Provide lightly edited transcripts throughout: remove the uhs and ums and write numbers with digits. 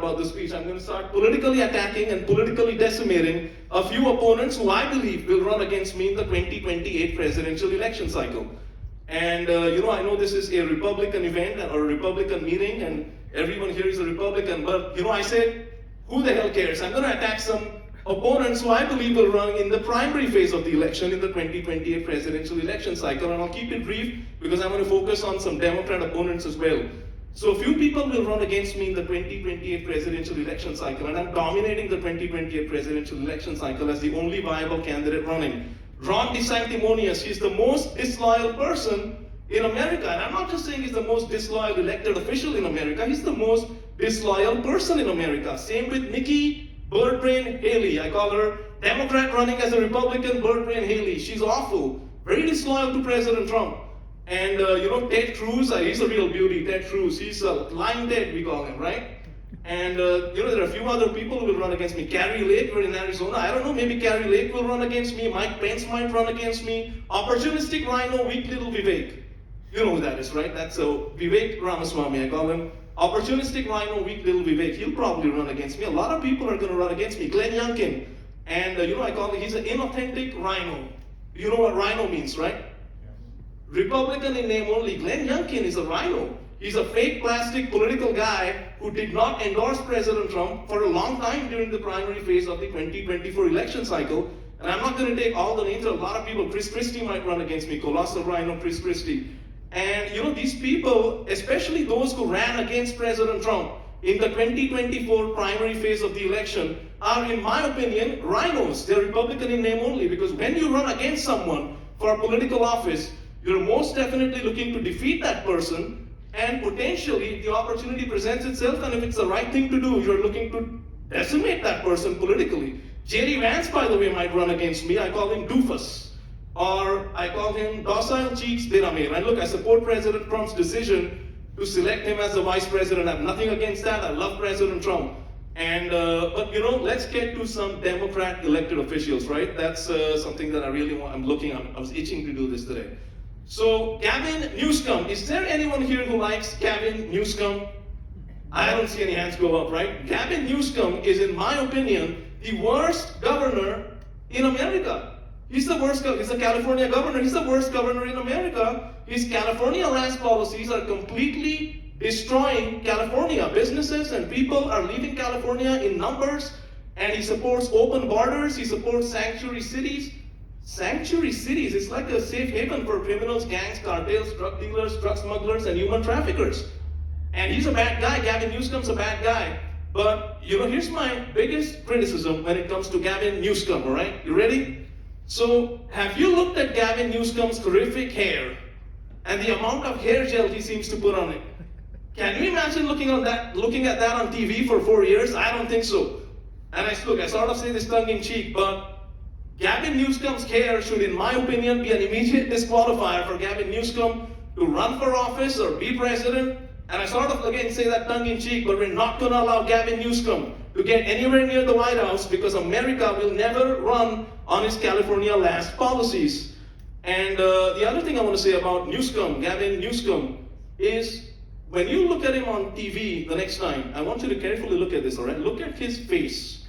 about the speech. I'm going to start politically attacking and politically decimating a few opponents who I believe will run against me in the 2028 presidential election cycle. And I know this is a Republican event or a Republican meeting, and everyone here is a Republican, but I said, who the hell cares? I'm going to attack some opponents who I believe will run in the primary phase of the election in the 2028 presidential election cycle, and I'll keep it brief because I'm going to focus on some Democrat opponents as well. So a few people will run against me in the 2028 presidential election cycle, and I'm dominating the 2028 presidential election cycle as the only viable candidate running. Ron DeSanctimonious, he's the most disloyal person in America, and I'm not just saying he's the most disloyal elected official in America, he's the most disloyal person in America. Same with NIKKI, Birdbrain, Haley. I call her Democrat running as a Republican, Birdbrain, Haley. She's awful, very disloyal to President Trump. And Ted Cruz, he's a real beauty, Ted Cruz. He's a Lyin Ted, we call him, right? And there are a few other people who will run against me. KARI Lake, we're in Arizona. I don't know, maybe KARI Lake will run against me. PENCE might run against me. Opportunistic RINO, weak little VIVEK. You know who that is, right? That's VIVEK RAM-A-SWAMY, I call him. Opportunistic RINO, weak little VIVEK. He'll probably run against me. A lot of people are going to run against me. YOUNGKIN. And I call him, he's an inauthentic RINO. You know what RINO means, right? Republican in name only. YOUNGKIN is a RINO. He's a fake plastic political guy who did not endorse President Trump for a long time during the primary phase of the 2024 election cycle. And I'm not going to take all the names. A lot of people, CHRISTIE might run against me. Colossal RINO, CHRISTIE. And these people, especially those who ran against President Trump in the 2024 primary phase of the election, are, in my opinion, RINOs. They're Republican in name only, because when you run against someone for a political office, you're most definitely looking to defeat that person, and potentially, if the opportunity presents itself, and if it's the right thing to do, you're looking to decimate that person politically. VANCE, by the way, might run against me. I call him Doofus. Or I call him Docile cheeks Diramir. And look, I support President Trump's decision to select him as the vice president. I have nothing against that. I love President Trump. And but let's get to some Democrat elected officials, right? That's something that I really want. I was itching to do this today. So GAVIN NEWSCUM. Is there anyone here who likes GAVIN NEWSCUM? I don't see any hands go up, right? GAVIN NEWSCUM is, in my opinion, the worst governor in America. He's the worst. He's a California governor. He's the worst governor in America. His California last policies are completely destroying California. Businesses and people are leaving California in numbers, and he supports open borders. He supports sanctuary cities. Sanctuary cities, it's like a safe haven for criminals, gangs, cartels, drug dealers, drug smugglers, and human traffickers. And he's a bad guy. GAVIN NEWSCUM's a bad guy. But, here's my biggest criticism when it comes to GAVIN NEWSCUM, all right? You ready? So, have you looked at GAVIN NEWSCUM's horrific hair and the amount of hair gel he seems to put on it? Can you imagine looking at that on TV for 4 years? I don't think so. And I sort of say this tongue-in-cheek, but GAVIN NEWSCUM's hair should, in my opinion, be an immediate disqualifier for GAVIN NEWSCUM to run for office or be president. And I sort of, again, say that tongue-in-cheek, but we're not going to allow GAVIN NEWSCUM to get anywhere near the White House, because America will never run on his California last policies. And the other thing I want to say about NEWSCUM, GAVIN NEWSCUM, is when you look at him on TV the next time, I want you to carefully look at this, all right? Look at his face.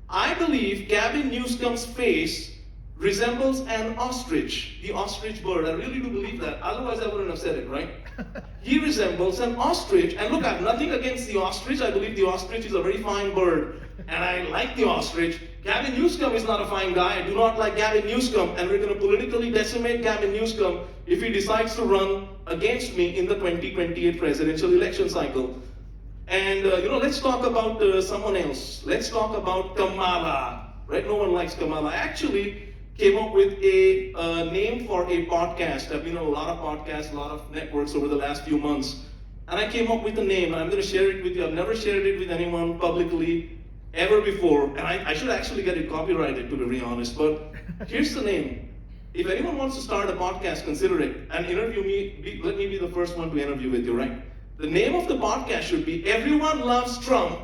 I believe GAVIN NEWSCUM's face resembles an ostrich, the ostrich bird. I really do believe that. Otherwise, I wouldn't have said it, right? He resembles an ostrich. And look, I have nothing against the ostrich. I believe the ostrich is a very fine bird. And I like the ostrich. GAVIN NEWSCUM is not a fine guy. I do not like GAVIN NEWSCUM. And we're going to politically decimate GAVIN NEWSCUM if he decides to run against me in the 2028 presidential election cycle. And, let's talk about someone else. Let's talk about KAMALA. Right? No one likes KAMALA. I actually came up with a name for a podcast. I've been on a lot of podcasts, a lot of networks over the last few months. And I came up with a name, and I'm going to share it with you. I've never shared it with anyone publicly ever before. And I should actually get it copyrighted, to be really honest. But here's the name. If anyone wants to start a podcast, consider it. And interview me. Let me be the first one to interview with you, right? The name of the podcast should be Everyone Loves Trump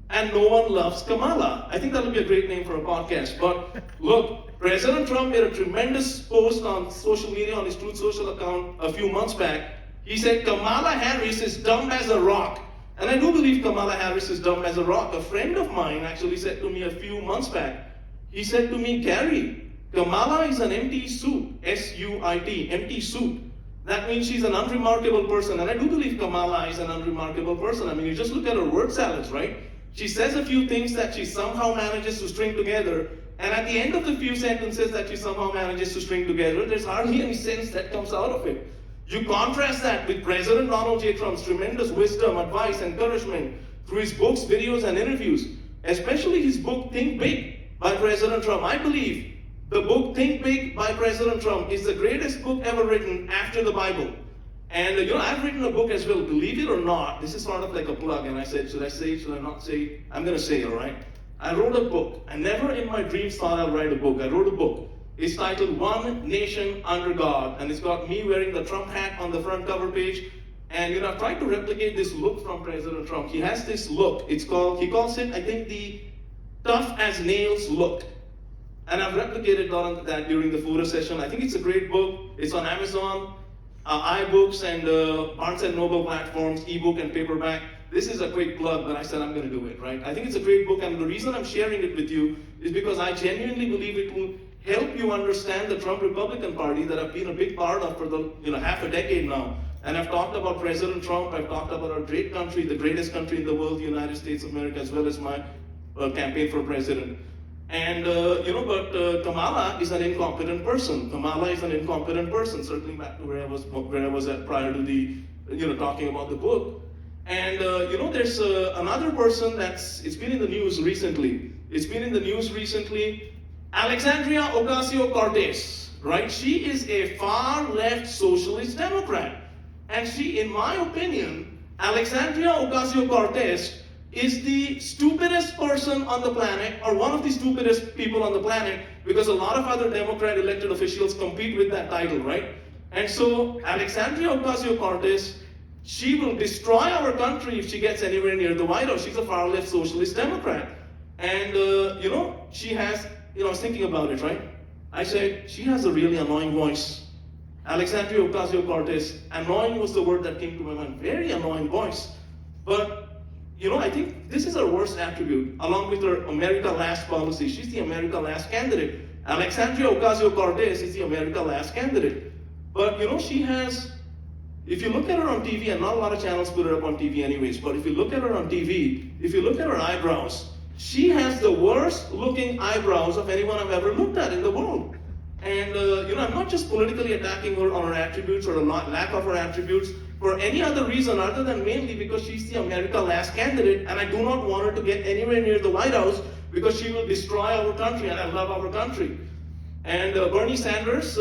and No One Loves KAMALA. I think that would be a great name for a podcast. But look, President Trump made a tremendous post on social media, on his Truth Social account a few months back. He said Kamala Harris is dumb as a rock And I do believe Kamala Harris is dumb as a rock. A friend of mine actually said to me a few months back, he said to me, "KARI, Kamala is an empty suit, S-U-I-T, empty suit. That means she's an unremarkable person." And I do believe Kamala is an unremarkable person. I mean, you just look at her word salads, right? She says a few things that she somehow manages to string together, and at the end of the few sentences that she somehow manages to string together, there's hardly any sense that comes out of it. You contrast that with President Donald J. Trump's tremendous wisdom, advice, encouragement through his books, videos, and interviews, especially his book, Think Big, by President Trump. I believe the book Think Big by President Trump is the greatest book ever written after the Bible. And I've written a book as well, believe it or not. This is sort of like a plug, and I said, should I say it, should I not say it? I'm gonna say it, all right? I wrote a book. I never in my dreams thought I'd write a book. I wrote a book. It's titled One Nation Under God, and it's got me wearing the Trump hat on the front cover page. And I've tried to replicate this look from President Trump. He has this look. He calls it, I think, the tough as nails look. And I've replicated that during the photo session. I think it's a great book. It's on Amazon, iBooks, and Barnes & Noble platforms, ebook and paperback. This is a quick plug, but I said I'm going to do it, right? I think it's a great book, and the reason I'm sharing it with you is because I genuinely believe it will help you understand the Trump Republican Party that I've been a big part of for the half a decade now. And I've talked about President Trump, I've talked about our great country, the greatest country in the world, the United States of America, as well as my campaign for president. And, but Kamala is an incompetent person. Kamala is an incompetent person, circling back to where I was at prior to the, talking about the book. And, there's another person it's been in the news recently. Alexandria Ocasio-Cortez, right? She is a far-left socialist Democrat. And she, in my opinion, Alexandria Ocasio-Cortez is the stupidest person on the planet, or one of the stupidest people on the planet, because a lot of other Democrat elected officials compete with that title, right? And so, Alexandria Ocasio-Cortez, she will destroy our country if she gets anywhere near the White House. She's a far-left socialist Democrat. And, she has, I was thinking about it, right? I said, she has a really annoying voice. Alexandria Ocasio-Cortez, annoying was the word that came to my mind. Very annoying voice. But, I think this is her worst attribute, along with her America Last policy. She's the America Last candidate. Alexandria Ocasio-Cortez is the America Last candidate. But, she has, if you look at her on TV, and not a lot of channels put her up on TV anyways, but if you look at her on TV, if you look at her eyebrows, she has the worst looking eyebrows of anyone I've ever looked at in the world. And, I'm not just politically attacking her on her attributes or the lack of her attributes for any other reason other than mainly because she's the America Last candidate, and I do not want her to get anywhere near the White House because she will destroy our country, and I love our country. And Bernie Sanders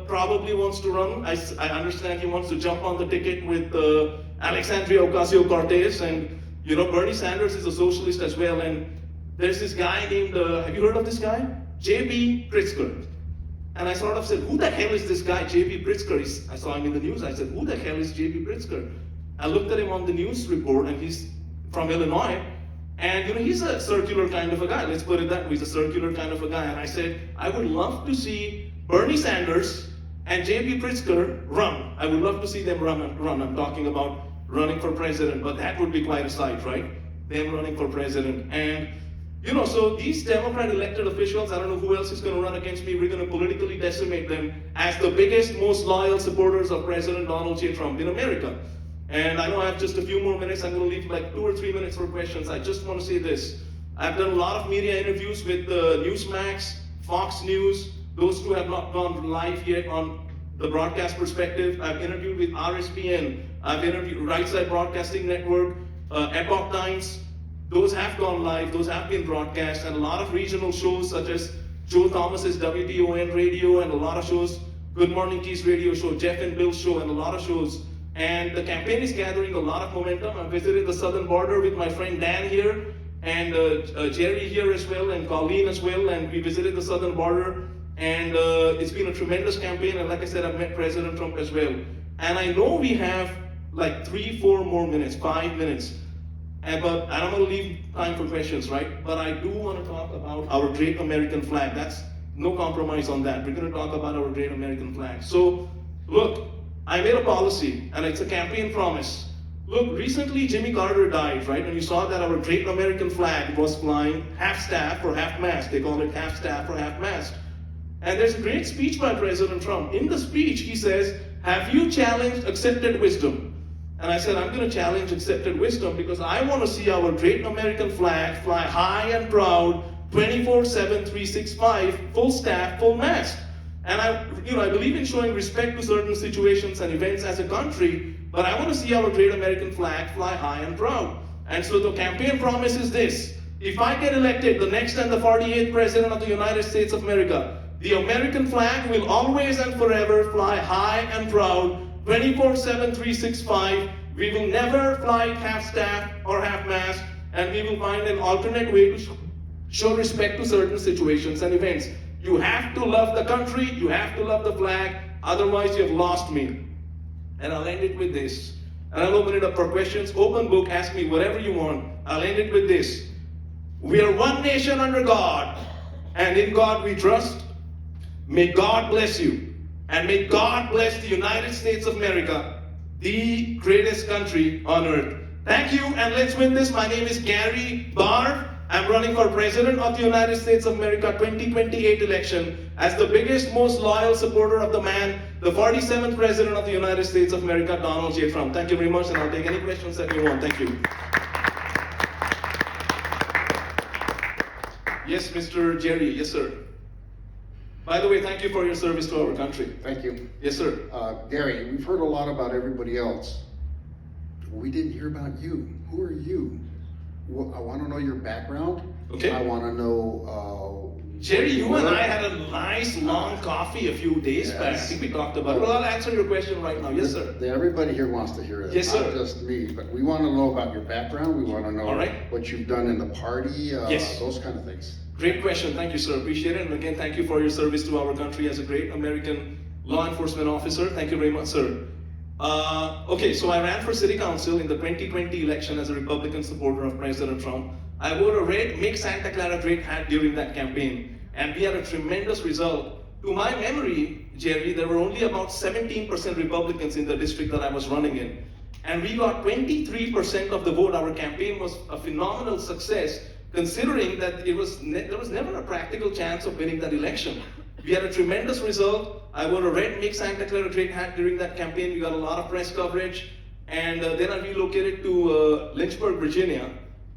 probably wants to run. I understand he wants to jump on the ticket with Alexandria Ocasio-Cortez, and Bernie Sanders is a socialist as well. And there's this guy named, have you heard of this guy? J.B. Pritzker. And I sort of said, who the hell is this guy, J.B. Pritzker? I saw him in the news. I said, who the hell is J.B. Pritzker? I looked at him on the news report, and he's from Illinois. And he's a circular kind of a guy. Let's put it that way. He's a circular kind of a guy. And I said, I would love to see Bernie Sanders and J.B. Pritzker run. I would love to see them run. I'm talking about running for president, but that would be quite a sight, right? Them running for president. And so these Democrat elected officials, I don't know who else is going to run against me. We're going to politically decimate them as the biggest, most loyal supporters of President Donald J. Trump in America. And I know I have just a few more minutes. I'm going to leave like 2 or 3 minutes for questions. I just want to say this. I've done a lot of media interviews with Newsmax, Fox News. Those two have not gone live yet on the broadcast perspective. I've interviewed with RSPN. I've interviewed Right Side Broadcasting Network, Epoch Times. Those have gone live, those have been broadcast, and a lot of regional shows such as Joe Thomas's WTON radio, and a lot of shows, Good Morning Keys radio show, Jeff and Bill's show, and a lot of shows. And the campaign is gathering a lot of momentum. I visited the southern border with my friend Dan here, and Jerry here as well, and Colleen as well, and we visited the southern border. And it's been a tremendous campaign, and like I said, I've met President Trump as well. And I know we have like 3-4 more minutes, 5 minutes. But I'm going to leave time for questions, right? But I do want to talk about our great American flag. That's no compromise on that. We're going to talk about our great American flag. So, look, I made a policy, and it's a campaign promise. Look, recently Jimmy Carter died, right? And you saw that our great American flag was flying half-staff or half-mast. They call it half-staff or half-mast. And there's a great speech by President Trump. In the speech, he says, have you challenged accepted wisdom? And I said, I'm going to challenge accepted wisdom because I want to see our great American flag fly high and proud, 24/7, 365, full staff, full mast. And I believe in showing respect to certain situations and events as a country, but I want to see our great American flag fly high and proud. And so the campaign promise is this: if I get elected the next and the 48th President of the United States of America, the American flag will always and forever fly high and proud, 24/7, 365. We will never fly half-staff or half-mast, and we will find an alternate way to show respect to certain situations and events. You have to love the country, you have to love the flag, otherwise you have lost me. And I'll end it with this. And I'll open it up for questions. Open book, ask me whatever you want. I'll end it with this. We are one nation under God, and in God we trust. May God bless you, and may God bless the United States of America, the greatest country on earth. Thank you, and let's win this. My name is Gary Barve. I'm running for President of the United States of America 2028 election as the biggest, most loyal supporter of the man, the 47th President of the United States of America, Donald J. Trump. Thank you very much, and I'll take any questions that you want. Thank you. Yes, Mr. Jerry. Yes, sir. By the way, thank you for your service to our country. Thank you. Yes, sir. Gary, we've heard a lot about everybody else. We didn't hear about you. Who are you? I want to know your background. Okay. I want to know... Jerry, you and I had a nice long coffee a few days back. I think we talked about it. Well, I'll answer your question right now. Yes, sir. Everybody here wants to hear it. Yes, sir. Not just me, but we want to know about your background. We want to know All right. what you've done in the party, Yes. those kind of things. Great question. Thank you, sir. Appreciate it. And again, thank you for your service to our country as a great American law enforcement officer. Thank you very much, sir. Okay, so I ran for city council in the 2020 election as a Republican supporter of President Trump. I wore a red Make Santa Clara Great hat during that campaign, and we had a tremendous result. To my memory, Jerry, there were only about 17% Republicans in the district that I was running in. And we got 23% of the vote. Our campaign was a phenomenal success, considering that there was never a practical chance of winning that election. We had a tremendous result. I wore a red Make Santa Clara Great hat during that campaign. We got a lot of press coverage. And then I relocated to Lynchburg, Virginia,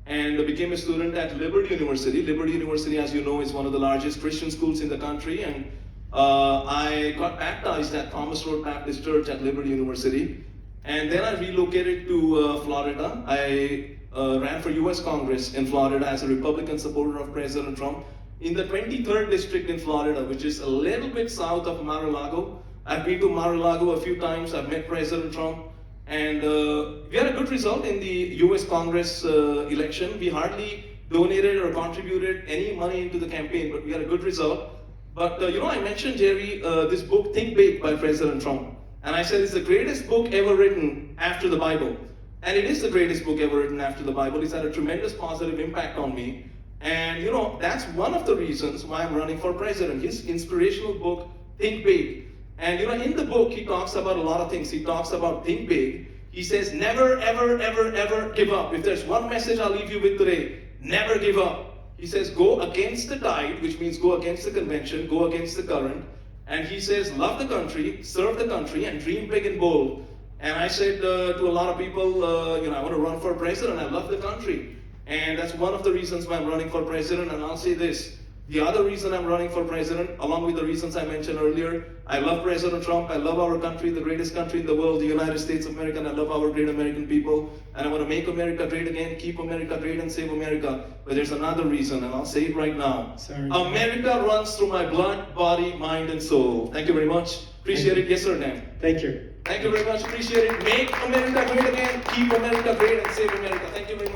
and became a student at Liberty University. Liberty University, as you know, is one of the largest Christian schools in the country. And I got baptized at Thomas Road Baptist Church at Liberty University. And then I relocated to Florida. I ran for US Congress in Florida as a Republican supporter of President Trump in the 23rd district in Florida, which is a little bit south of Mar-a-Lago. I've been to Mar-a-Lago a few times. I've met President Trump. And we had a good result in the US Congress election. We hardly donated or contributed any money into the campaign, but we had a good result. But I mentioned, Jerry, this book, Think Big by President Trump. And I said it's the greatest book ever written after the Bible. And it is the greatest book ever written after the Bible. It's had a tremendous positive impact on me. And that's one of the reasons why I'm running for president. His inspirational book, Think Big. And in the book, he talks about a lot of things. He talks about think big. He says, never, ever, ever, ever give up. If there's one message I'll leave you with today, never give up. He says, go against the tide, which means go against the convention, go against the current. And he says, love the country, serve the country, and dream big and bold. And I said to a lot of people, I want to run for president. I love the country. And that's one of the reasons why I'm running for president. And I'll say this. The other reason I'm running for president, along with the reasons I mentioned earlier, I love President Trump, I love our country, the greatest country in the world, the United States of America, and I love our great American people, and I want to make America great again, keep America great, and save America. But there's another reason, and I'll say it right now. Sorry. America runs through my blood, body, mind, and soul. Thank you very much. Appreciate it. Yes, sir, Dan. Thank you. Thank you very much. Appreciate it. Make America great again, keep America great, and save America. Thank you very much.